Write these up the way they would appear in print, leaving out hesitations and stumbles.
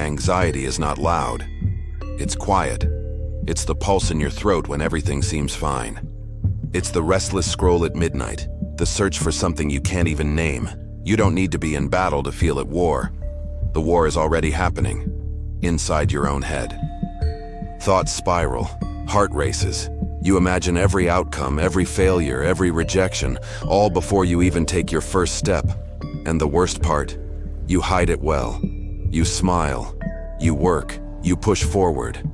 anxiety is not loud. It's quiet. It's the pulse in your throat when everything seems fine. It's the restless scroll at midnight, the search for something you can't even name. You don't need to be in battle to feel at war. The war is already happening, inside your own head. Thoughts spiral, heart races. You imagine every outcome, every failure, every rejection, all before you even take your first step. And the worst part, you hide it well. You smile, you work, you push forward.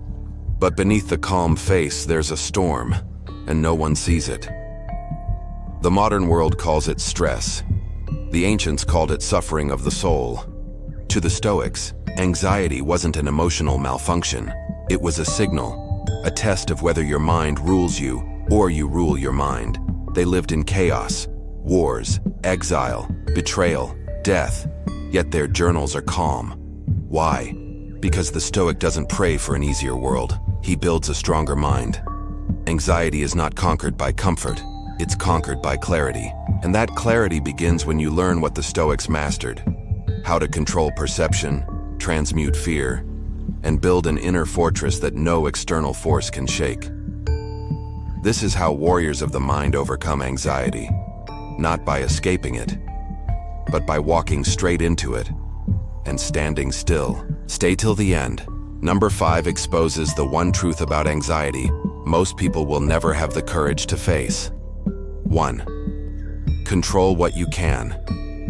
But beneath the calm face, there's a storm, and no one sees it. The modern world calls it stress. The ancients called it suffering of the soul. To the Stoics, anxiety wasn't an emotional malfunction. It was a signal, a test of whether your mind rules you or you rule your mind. They lived in chaos, wars, exile, betrayal, death, yet their journals are calm. Why? Because the Stoic doesn't pray for an easier world. He builds a stronger mind. Anxiety is not conquered by comfort. It's conquered by clarity. And that clarity begins when you learn what the Stoics mastered: how to control perception, transmute fear, and build an inner fortress that no external force can shake. This is how warriors of the mind overcome anxiety, not by escaping it, but by walking straight into it and standing still. Stay till the end. Number 5 exposes the one truth about anxiety most people will never have the courage to face. 1. Control what you can.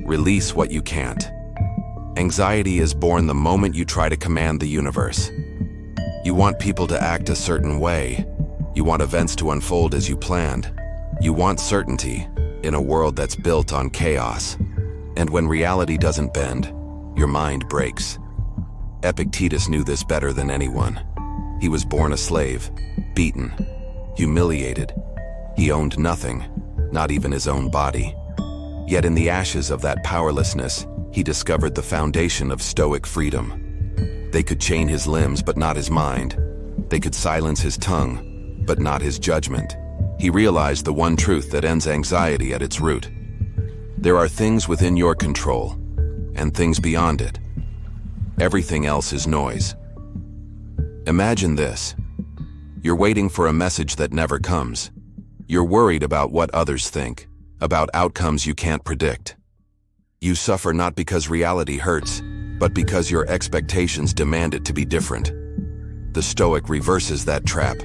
Release what you can't. Anxiety is born the moment you try to command the universe. You want people to act a certain way. You want events to unfold as you planned. You want certainty in a world that's built on chaos. And when reality doesn't bend, your mind breaks. Epictetus knew this better than anyone. He was born a slave, beaten, humiliated. He owned nothing, not even his own body. Yet in the ashes of that powerlessness, he discovered the foundation of Stoic freedom. They could chain his limbs, but not his mind. They could silence his tongue, but not his judgment. He realized the one truth that ends anxiety at its root. There are things within your control, and things beyond it. Everything else is noise. Imagine this. You're waiting for a message that never comes. You're worried about what others think, about outcomes you can't predict. You suffer not because reality hurts, but because your expectations demand it to be different. The Stoic reverses that trap.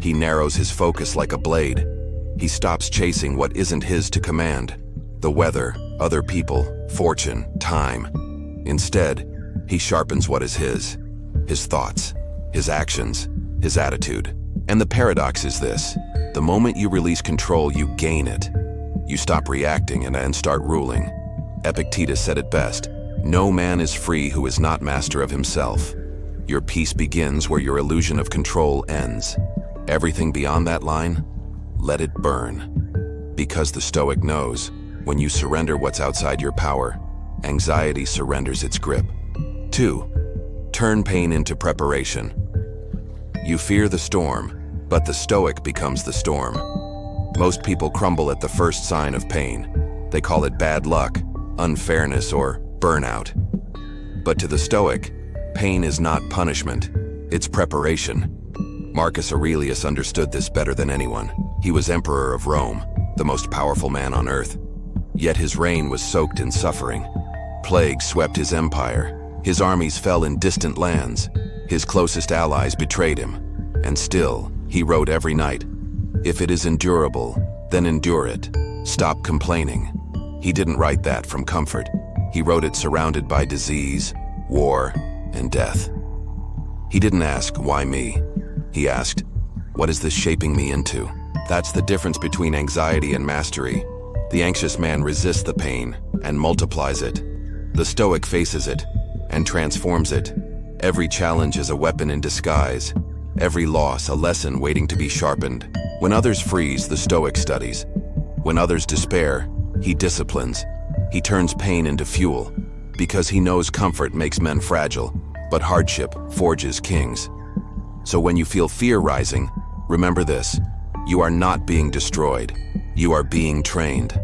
He narrows his focus like a blade. He stops chasing what isn't his to command: the weather, other people, fortune, time. Instead, he sharpens what is his thoughts, his actions, his attitude. And the paradox is this: the moment you release control, you gain it. You stop reacting and start ruling. Epictetus said it best: no man is free who is not master of himself. Your peace begins where your illusion of control ends. Everything beyond that line, let it burn. Because the Stoic knows, when you surrender what's outside your power, anxiety surrenders its grip. 2. Turn pain into preparation. You fear the storm, but the Stoic becomes the storm. Most people crumble at the first sign of pain. They call it bad luck, unfairness, or burnout. But to the Stoic, pain is not punishment, it's preparation. Marcus Aurelius understood this better than anyone. He was emperor of Rome, the most powerful man on earth. Yet his reign was soaked in suffering. Plague swept his empire. His armies fell in distant lands. His closest allies betrayed him. And still, he wrote every night, "If it is endurable, then endure it. Stop complaining." He didn't write that from comfort. He wrote it surrounded by disease, war, and death. He didn't ask, "Why me?" He asked, "What is this shaping me into?" That's the difference between anxiety and mastery. The anxious man resists the pain and multiplies it. The Stoic faces it and transforms it. Every challenge is a weapon in disguise. Every loss a lesson waiting to be sharpened. When others freeze, the Stoic studies. When others despair, he disciplines. He turns pain into fuel, because he knows comfort makes men fragile, but hardship forges kings. So when you feel fear rising, remember this: you are not being destroyed. You are being trained.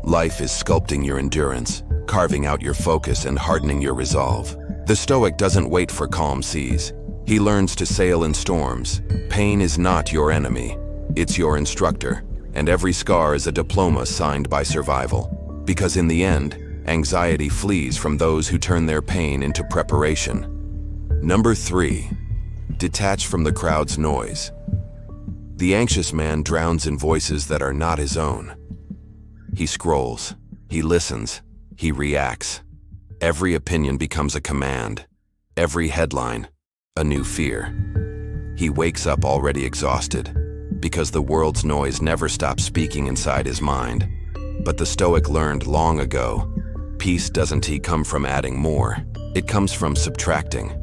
Life is sculpting your endurance, carving out your focus and hardening your resolve. The Stoic doesn't wait for calm seas. He learns to sail in storms. Pain is not your enemy. It's your instructor. And every scar is a diploma signed by survival. Because in the end, anxiety flees from those who turn their pain into preparation. Number 3. Detach from the crowd's noise. The anxious man drowns in voices that are not his own. He scrolls, he listens, he reacts. Every opinion becomes a command. Every headline, a new fear. He wakes up already exhausted, because the world's noise never stops speaking inside his mind. But the Stoic learned long ago, peace doesn't come from adding more, it comes from subtracting.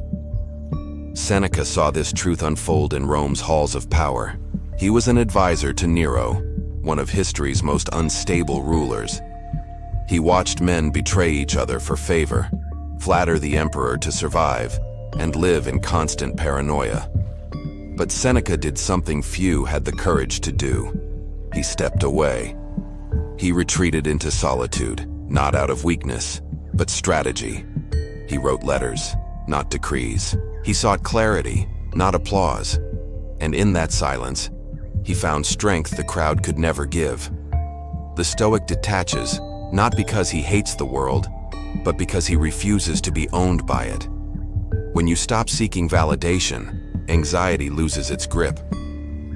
Seneca saw this truth unfold in Rome's halls of power. He was an advisor to Nero, one of history's most unstable rulers. He watched men betray each other for favor, flatter the emperor to survive, and live in constant paranoia. But Seneca did something few had the courage to do. He stepped away. He retreated into solitude, not out of weakness, but strategy. He wrote letters, not decrees. He sought clarity, not applause. And in that silence, he found strength the crowd could never give. The Stoic detaches, not because he hates the world, but because he refuses to be owned by it. When you stop seeking validation, anxiety loses its grip.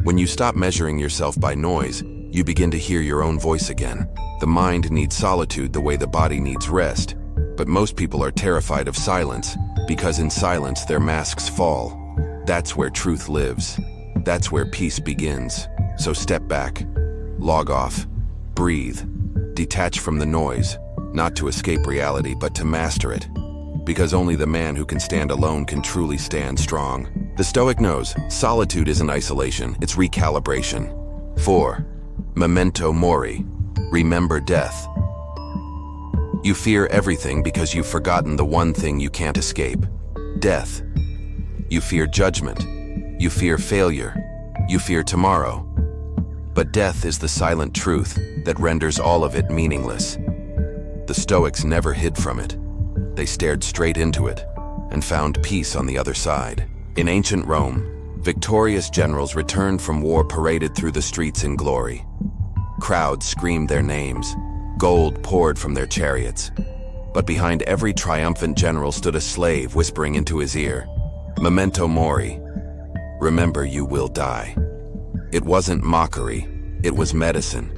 When you stop measuring yourself by noise, you begin to hear your own voice again. The mind needs solitude the way the body needs rest, but most people are terrified of silence, because in silence their masks fall. That's where truth lives. That's where peace begins. So step back, log off, breathe, detach from the noise, not to escape reality, but to master it. Because only the man who can stand alone can truly stand strong. The Stoic knows solitude isn't isolation, it's recalibration. 4. Memento Mori. Remember death. You fear everything because you've forgotten the one thing you can't escape: death. You fear judgment. You fear failure. You fear tomorrow. But death is the silent truth that renders all of it meaningless. The Stoics never hid from it. They stared straight into it and found peace on the other side. In ancient Rome, victorious generals returned from war paraded through the streets in glory. Crowds screamed their names. Gold poured from their chariots. But behind every triumphant general stood a slave whispering into his ear, "Memento Mori. Remember, you will die." It wasn't mockery, it was medicine.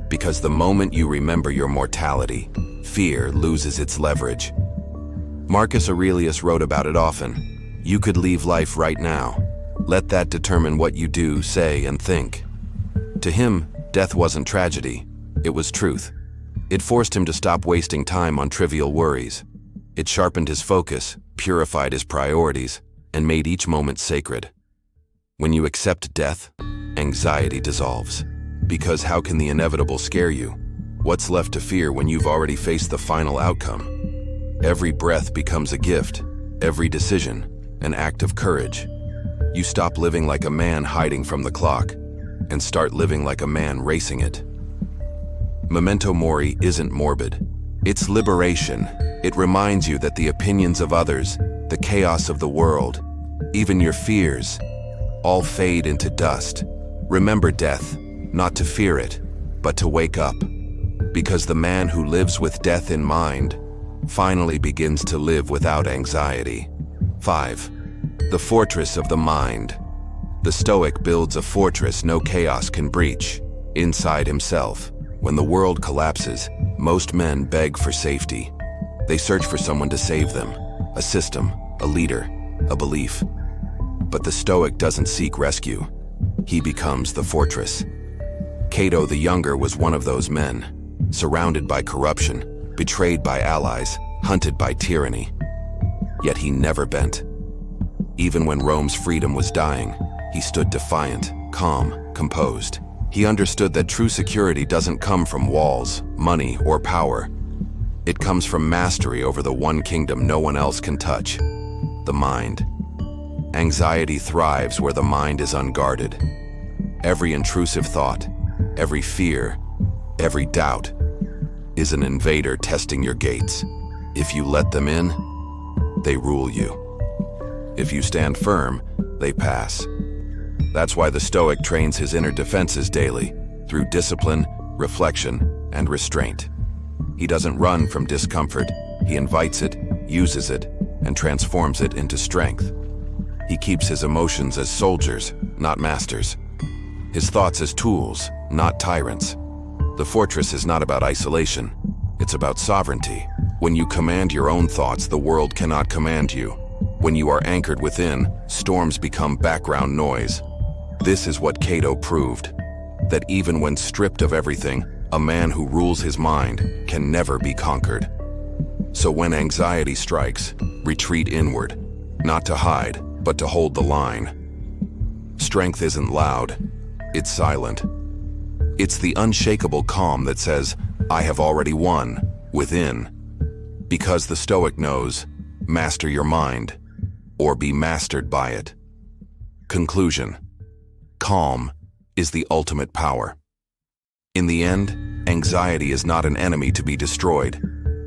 Because the moment you remember your mortality, fear loses its leverage. Marcus Aurelius wrote about it often. You could leave life right now. Let that determine what you do, say, and think. To him, death wasn't tragedy, it was truth. It forced him to stop wasting time on trivial worries. It sharpened his focus, purified his priorities, and made each moment sacred. When you accept death, anxiety dissolves. Because how can the inevitable scare you? What's left to fear when you've already faced the final outcome? Every breath becomes a gift, every decision, an act of courage. You stop living like a man hiding from the clock, and start living like a man racing it. Memento Mori isn't morbid. It's liberation. It reminds you that the opinions of others, the chaos of the world, even your fears, all fade into dust. Remember death, not to fear it, but to wake up. Because the man who lives with death in mind finally begins to live without anxiety. 5. The fortress of the mind. The Stoic builds a fortress no chaos can breach, inside himself. When the world collapses, most men beg for safety. They search for someone to save them, a system, a leader, a belief. But the Stoic doesn't seek rescue. He becomes the fortress. Cato the Younger was one of those men, surrounded by corruption, betrayed by allies, hunted by tyranny. Yet he never bent. Even when Rome's freedom was dying, he stood defiant, calm, composed. He understood that true security doesn't come from walls, money, or power. It comes from mastery over the one kingdom no one else can touch: the mind. Anxiety thrives where the mind is unguarded. Every intrusive thought, every fear, every doubt is an invader testing your gates. If you let them in, they rule you. If you stand firm, they pass. That's why the Stoic trains his inner defenses daily, through discipline, reflection, and restraint. He doesn't run from discomfort, he invites it, uses it, and transforms it into strength. He keeps his emotions as soldiers, not masters. His thoughts as tools, not tyrants. The fortress is not about isolation, it's about sovereignty. When you command your own thoughts, the world cannot command you. When you are anchored within, storms become background noise. This is what Cato proved, that even when stripped of everything, a man who rules his mind can never be conquered. So when anxiety strikes, retreat inward, not to hide, but to hold the line. Strength isn't loud, it's silent. It's the unshakable calm that says, I have already won, within. Because the Stoic knows, master your mind, or be mastered by it. Conclusion. Calm is the ultimate power. In the end, anxiety is not an enemy to be destroyed.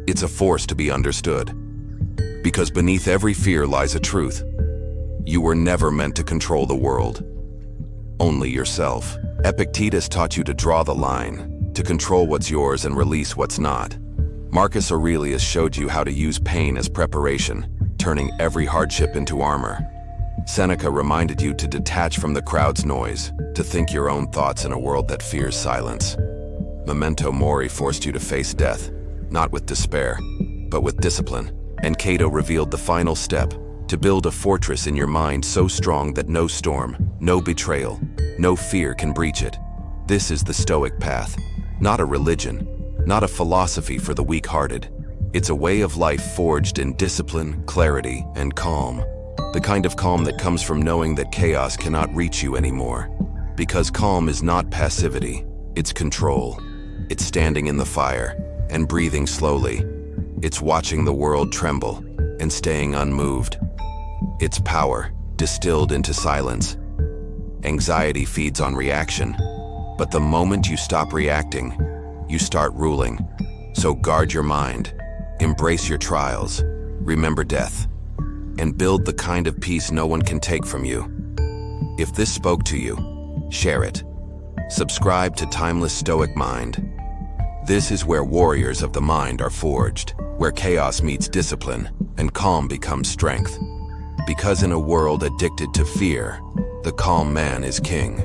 It's a force to be understood. Because beneath every fear lies a truth. You were never meant to control the world. Only yourself. Epictetus taught you to draw the line, to control what's yours and release what's not. Marcus Aurelius showed you how to use pain as preparation, turning every hardship into armor. Seneca reminded you to detach from the crowd's noise, to think your own thoughts in a world that fears silence. Memento Mori forced you to face death, not with despair, but with discipline. And Cato revealed the final step, to build a fortress in your mind so strong that no storm, no betrayal, no fear can breach it. This is the Stoic path, not a religion, not a philosophy for the weak-hearted. It's a way of life forged in discipline, clarity, and calm. The kind of calm that comes from knowing that chaos cannot reach you anymore. Because calm is not passivity, it's control. It's standing in the fire and breathing slowly. It's watching the world tremble and staying unmoved. It's power, distilled into silence. Anxiety feeds on reaction, but the moment you stop reacting, you start ruling. So guard your mind, embrace your trials, remember death, and build the kind of peace no one can take from you. If this spoke to you, share it. Subscribe to Timeless Stoic Mind. This is where warriors of the mind are forged, where chaos meets discipline and calm becomes strength. Because in a world addicted to fear, the calm man is king.